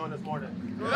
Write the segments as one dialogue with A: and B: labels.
A: doing this morning? Good.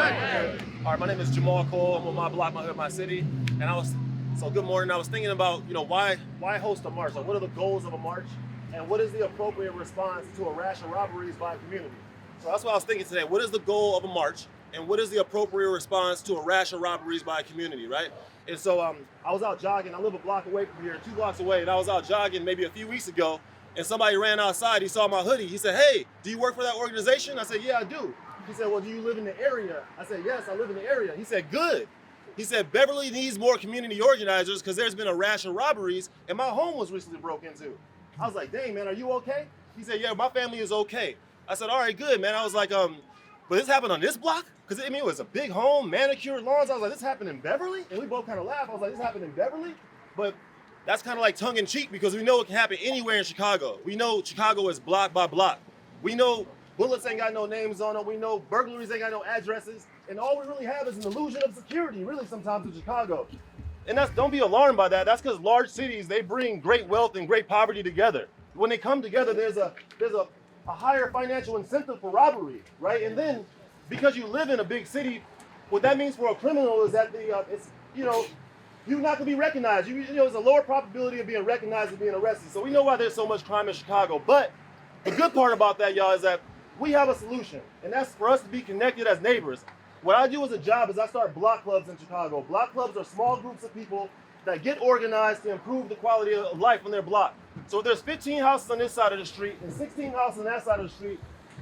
A: All right, my name is Jahmal Cole. I'm on my block, my hood, my city. And good morning. I was thinking about, why host a march? Like, what are the goals of a march? And what is the appropriate response to a rash of robberies by a community? So that's what I was thinking today. What is the goal of a march? And what is the appropriate response to a rash of robberies by a community, right? And so I was out jogging. I live a block away from here, 2 blocks away. And I was out jogging maybe a few weeks ago. And somebody ran outside, he saw my hoodie. He said, "Hey, do you work for that organization?" I said, "Yeah, I do." He said, "Well, do you live in the area?" I said, "Yes, I live in the area." He said, "Good." He said, "Beverly needs more community organizers because there's been a rash of robberies and my home was recently broke into." I was like, "Dang, man, are you okay?" He said, "Yeah, my family is okay." I said, "All right, good, man." I was like, "But this happened on this block?" Because it was a big home, manicured lawns. I was like, "This happened in Beverly?" And we both kind of laughed. I was like, "This happened in Beverly?" But that's kind of like tongue in cheek because we know it can happen anywhere in Chicago. We know Chicago is block by block. We know bullets ain't got no names on them. We know burglaries ain't got no addresses. And all we really have is an illusion of security, really, sometimes in Chicago. And don't be alarmed by that. That's because large cities, they bring great wealth and great poverty together. When they come together, there's a higher financial incentive for robbery, right? And then because you live in a big city, what that means for a criminal is that you're not going to be recognized. There's a lower probability of being recognized and being arrested. So we know why there's so much crime in Chicago. But the good part about that, y'all, is that we have a solution. And that's for us to be connected as neighbors. What I do as a job is I start block clubs in Chicago. Block clubs are small groups of people that get organized to improve the quality of life on their block. So if there's 15 houses on this side of the street and 16 houses on that side of the street,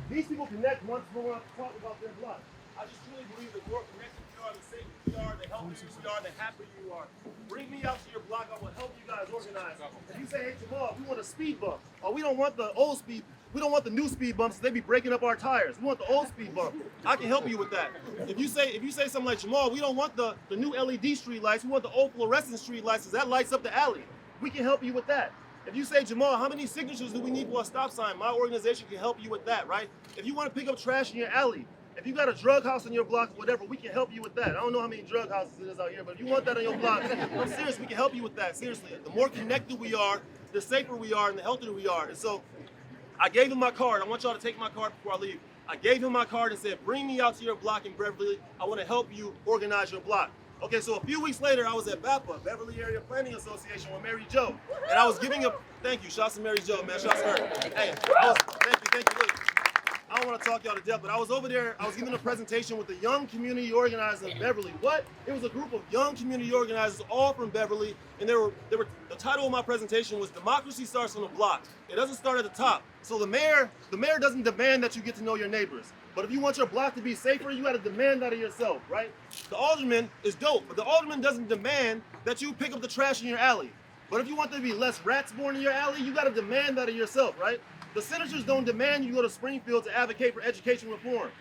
A: these people connect once more to talk about their block. I just truly believe the more connected we are, the safer we are, the healthier we are, the happier you are. Bring me out to your block. I will help you guys organize. If you say, "Hey, Jahmal, we want a speed bump," or "We don't want the old speed, we don't want the new speed bumps, they be breaking up our tires. We want the old speed bump." I can help you with that. If you say something like, "Jahmal, we don't want the new LED street lights, we want the old fluorescent street lights because that lights up the alley," we can help you with that. If you say, "Jahmal, how many signatures do we need for a stop sign?" my organization can help you with that, right? If you want to pick up trash in your alley, if you got a drug house in your block, whatever, we can help you with that. I don't know how many drug houses it is out here, but if you want that on your block, I'm serious, we can help you with that, seriously. The more connected we are, the safer we are, and the healthier we are. And so I gave him my card. I want y'all to take my card before I leave. I gave him my card and said, "Bring me out to your block in Beverly. I want to help you organize your block." Okay, so a few weeks later, I was at BAPA, Beverly Area Planning Association, with Mary Jo. And I was giving thank you, shouts to Mary Jo, man, shouts to her. Hey, thank you. Look, I don't want to talk y'all to death, but I was over there, I was giving a presentation with the young community organizers in Beverly. It was a group of young community organizers, all from Beverly, and the title of my presentation was "Democracy Starts on the Block." It doesn't start at the top. So the mayor doesn't demand that you get to know your neighbors. But if you want your block to be safer, you got to demand that of yourself, right? The alderman is dope, but the alderman doesn't demand that you pick up the trash in your alley. But if you want there to be less rats born in your alley, you got to demand that of yourself, right? The senators don't demand you go to Springfield to advocate for education reform.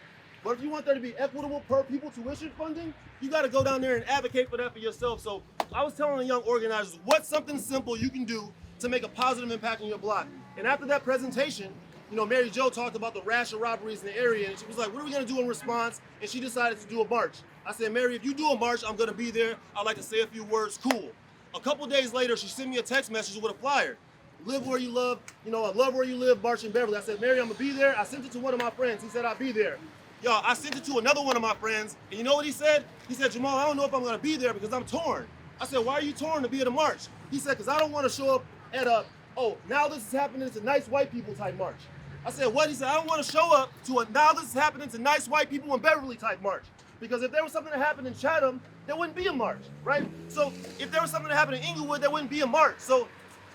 A: But if you want there to be equitable per pupil tuition funding, you got to go down there and advocate for that for yourself. So I was telling the young organizers, what's something simple you can do to make a positive impact on your block? And after that presentation, Mary Jo talked about the rash of robberies in the area, and she was like, "What are we going to do in response?" And she decided to do a march. I said, "Mary, if you do a march, I'm going to be there. I'd like to say a few words." Cool. A couple days later, she sent me a text message with a flyer. "Live where you love, I love where you live, March in Beverly." I said, "Mary, I'm going to be there." I sent it to one of my friends. He said, "I'll be there." Y'all, I sent it to another one of my friends, and you know what he said? He said, "Jahmal, I don't know if I'm going to be there because I'm torn." I said, "Why are you torn to be at a march?" He said, "Because I don't want to show up at now this is happening, it's a nice white people type march." I said, "What?" He said, "I don't want to show up to now this is happening to nice white people in Beverly type march. Because if there was something that happened in Chatham, there wouldn't be a march, right? So if there was something that happened in Inglewood, there wouldn't be a march. So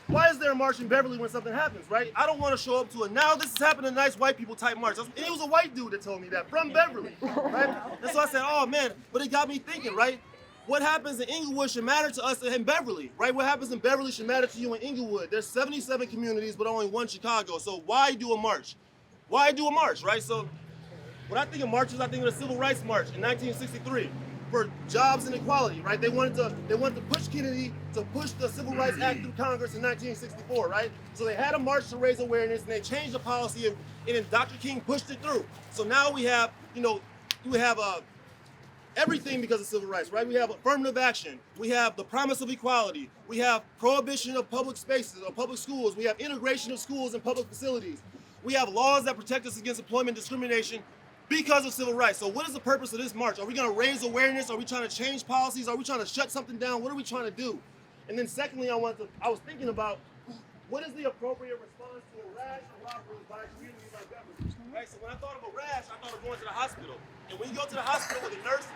A: why is there a march in Beverly when something happens, right? I don't want to show up to now this is happening to nice white people type march." And it was a white dude that told me that, from Beverly, right? And so I said, "Oh man," but it got me thinking, right? What happens in Inglewood should matter to us in Beverly, right? What happens in Beverly should matter to you in Inglewood. There's 77 communities, but only one Chicago. So why do a march? Why do a march, right? So when I think of marches, I think of the Civil Rights March in 1963 for jobs and equality, right? They wanted to push Kennedy to push the Civil Rights Act through Congress in 1964, right? So they had a march to raise awareness, and they changed the policy, and then Dr. King pushed it through. So now we have, everything because of civil rights, right? We have affirmative action. We have the promise of equality. We have prohibition of public spaces or public schools. We have integration of schools and public facilities. We have laws that protect us against employment discrimination. because of civil rights. So what is the purpose of this march? Are we going to raise awareness? Are we trying to change policies? Are we trying to shut something down? What are we trying to do? And then secondly, I was thinking about what is the appropriate response to a rash of robberies by a community like Beverly? Right? So when I thought of a rash, I thought of going to the hospital. And when you go to the hospital with a nurse,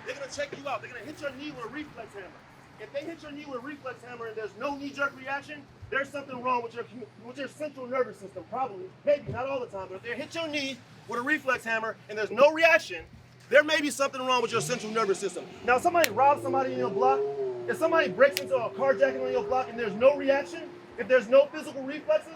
A: they're going to check you out. They're going to hit your knee with a reflex hammer. If they hit your knee with a reflex hammer and there's no knee-jerk reaction, there's something wrong with your central nervous system, probably, maybe, not all the time, but if they hit your knee with a reflex hammer and there's no reaction, there may be something wrong with your central nervous system. Now, if somebody robs somebody in your block, if somebody breaks into a carjacking on your block and there's no reaction, if there's no physical reflexes,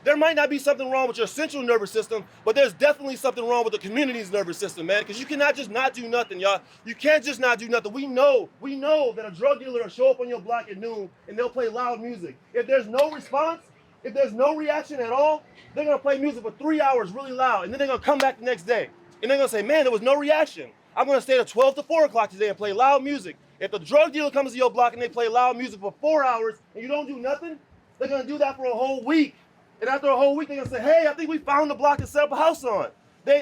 A: there might not be something wrong with your central nervous system, but there's definitely something wrong with the community's nervous system, man, because you cannot just not do nothing, y'all. You can't just not do nothing. We know that a drug dealer will show up on your block at noon and they'll play loud music. If there's no response, if there's no reaction at all, they're going to play music for 3 hours really loud, and then they're going to come back the next day. And they're going to say, man, there was no reaction. I'm going to stay till 12 to 4 o'clock today and play loud music. If the drug dealer comes to your block and they play loud music for 4 hours and you don't do nothing, they're going to do that for a whole week. And after a whole week, they're going to say, hey, I think we found the block to set up a house on.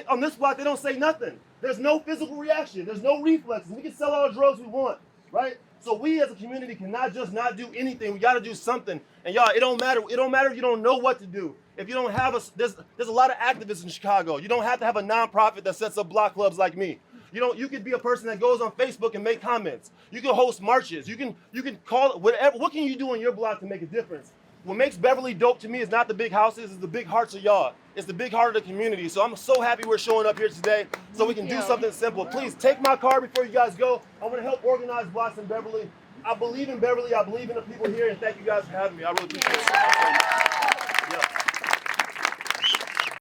A: On this block, they don't say nothing. There's no physical reaction. There's no reflexes. We can sell all the drugs we want, right? So we as a community cannot just not do anything. We got to do something. And y'all, it don't matter. It don't matter if you don't know what to do. If you don't have there's a lot of activists in Chicago. You don't have to have a nonprofit that sets up block clubs like me. You could be a person that goes on Facebook and make comments. You can host marches. You can call it whatever. What can you do on your block to make a difference? What makes Beverly dope to me is not the big houses, it's the big hearts of y'all. It's the big heart of the community. So I'm so happy we're showing up here today so we can do something simple. Please take my card before you guys go. I want to help organize blocks in Beverly. I believe in Beverly. I believe in the people here, and thank you guys for having me. I really appreciate it.